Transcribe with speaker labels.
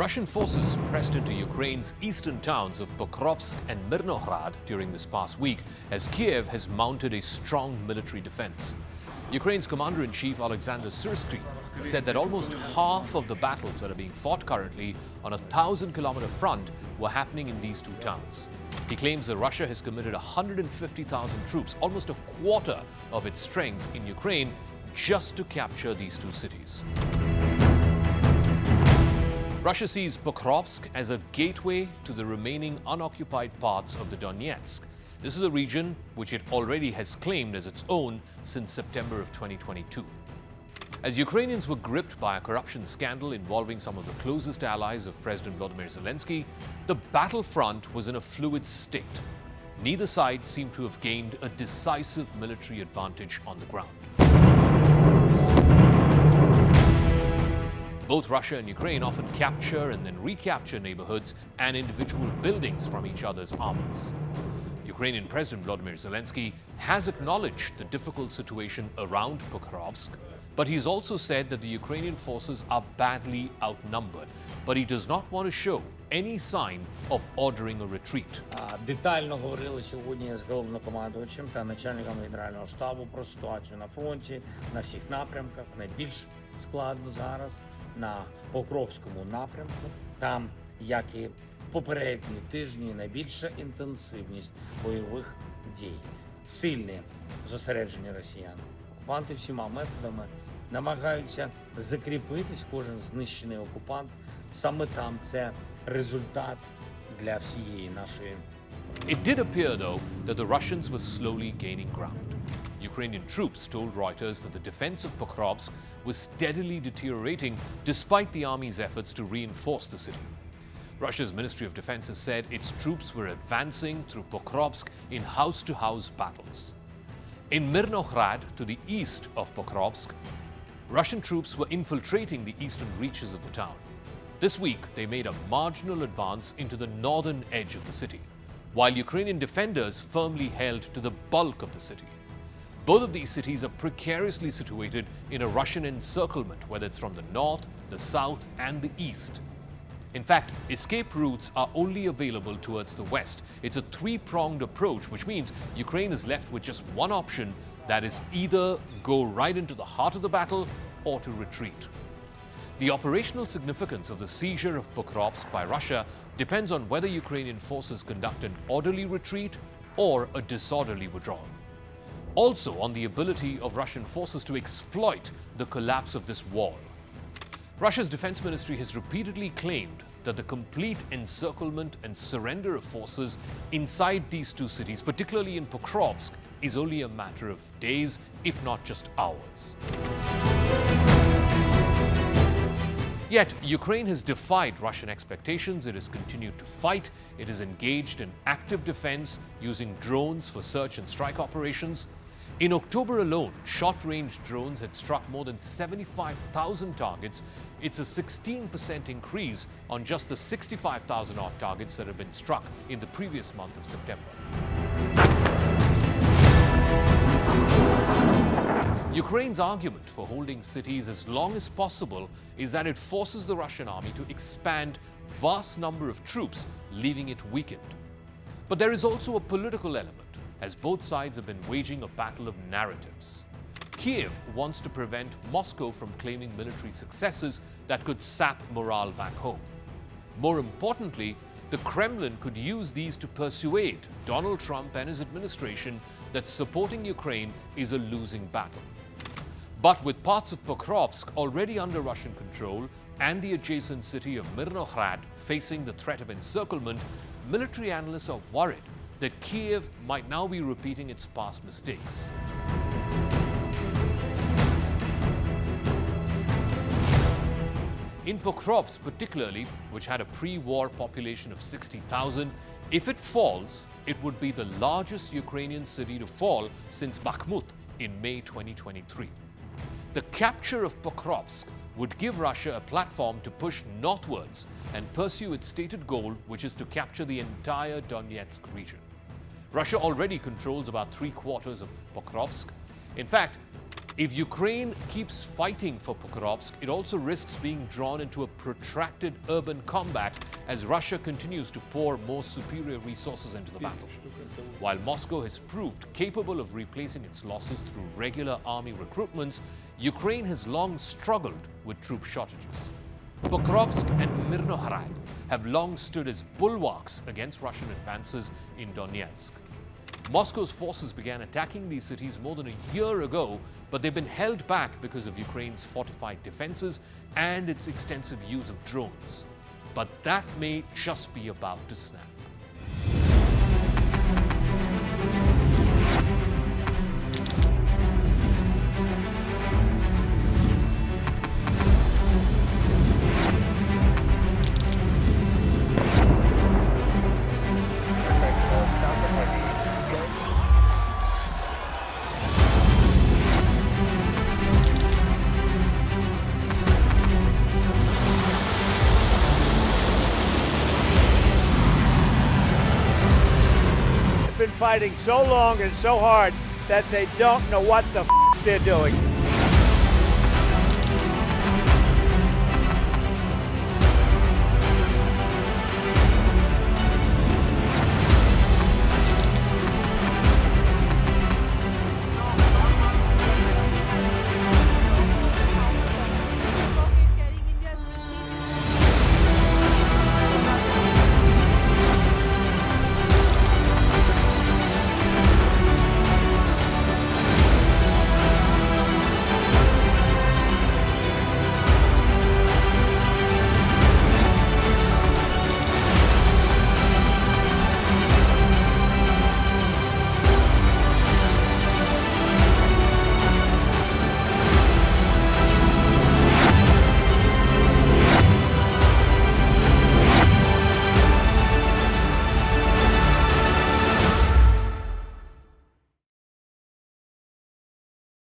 Speaker 1: Russian forces pressed into Ukraine's eastern towns of Pokrovsk and Myrnohrad during this past week as Kyiv has mounted a strong military defense. Ukraine's commander-in-chief Alexander Syrsky said that almost half of the battles that are being fought currently on a 1,000-kilometer front were happening in these two towns. He claims that Russia has committed 150,000 troops, almost a quarter of its strength in Ukraine, just to capture these two cities. Russia sees Pokrovsk as a gateway to the remaining unoccupied parts of the Donetsk. This is a region which it already has claimed as its own since September of 2022. As Ukrainians were gripped by a corruption scandal involving some of the closest allies of President Volodymyr Zelensky, the battlefront was in a fluid state. Neither side seemed to have gained a decisive military advantage on the ground. Both Russia and Ukraine often capture and then recapture neighbourhoods and individual buildings from each other's armies. Ukrainian President Volodymyr Zelensky has acknowledged the difficult situation around Pokrovsk, but he's also said that the Ukrainian forces are badly outnumbered, but he does not want to show any sign of ordering a retreat.
Speaker 2: Детально говорили сьогодні з головнокомандувачем та начальником Генерального штабу про ситуацію на фронті, на всіх напрямках. Найбільш складно зараз на Покровському напрямку. Там, як і в попередні тижні, найбільша інтенсивність бойових дій. Сильне зосередження росіян. Окупанти всіма методами намагаються закріпитись, кожен знищений окупант. Саме там це результат для всієї нашої.
Speaker 1: It did appear, though, that the Russians were slowly gaining ground. Ukrainian troops told Reuters that the defense of Pokrovsk was steadily deteriorating despite the army's efforts to reinforce the city. Russia's Ministry of Defense has said its troops were advancing through Pokrovsk in house-to-house battles. In Myrnohrad, to the east of Pokrovsk, Russian troops were infiltrating the eastern reaches of the town. This week, they made a marginal advance into the northern edge of the city, while Ukrainian defenders firmly held to the bulk of the city. Both of these cities are precariously situated in a Russian encirclement, whether it's from the north, the south, and the east. In fact, escape routes are only available towards the west. It's a three-pronged approach, which means Ukraine is left with just one option, that is either go right into the heart of the battle or to retreat. The operational significance of the seizure of Pokrovsk by Russia depends on whether Ukrainian forces conduct an orderly retreat or a disorderly withdrawal. Also on the ability of Russian forces to exploit the collapse of this wall. Russia's defense ministry has repeatedly claimed that the complete encirclement and surrender of forces inside these two cities, particularly in Pokrovsk, is only a matter of days, if not just hours. Yet, Ukraine has defied Russian expectations. It has continued to fight. It is engaged in active defense using drones for search and strike operations. In October alone, short-range drones had struck more than 75,000 targets. It's a 16% increase on just the 65,000-odd targets that had been struck in the previous month of September. Ukraine's argument for holding cities as long as possible is that it forces the Russian army to expand vast number of troops, leaving it weakened. But there is also a political element, as both sides have been waging a battle of narratives. Kyiv wants to prevent Moscow from claiming military successes that could sap morale back home. More importantly, the Kremlin could use these to persuade Donald Trump and his administration that supporting Ukraine is a losing battle. But with parts of Pokrovsk already under Russian control and the adjacent city of Myrnohrad facing the threat of encirclement, military analysts are worried that Kyiv might now be repeating its past mistakes. In Pokrovsk particularly, which had a pre-war population of 60,000, if it falls, it would be the largest Ukrainian city to fall since Bakhmut in May 2023. The capture of Pokrovsk would give Russia a platform to push northwards and pursue its stated goal, which is to capture the entire Donetsk region. Russia already controls about 3/4 of Pokrovsk. In fact, If Ukraine keeps fighting for Pokrovsk, it also risks being drawn into a protracted urban combat as Russia continues to pour more superior resources into the battle. While Moscow has proved capable of replacing its losses through regular army recruitments, Ukraine has long struggled with troop shortages. Pokrovsk and Myrnohrad have long stood as bulwarks against Russian advances in Donetsk. Moscow's forces began attacking these cities more than a year ago, but they've been held back because of Ukraine's fortified defenses and its extensive use of drones. But that may just be about to snap.
Speaker 3: Been fighting so long and so hard that they don't know what the they're doing.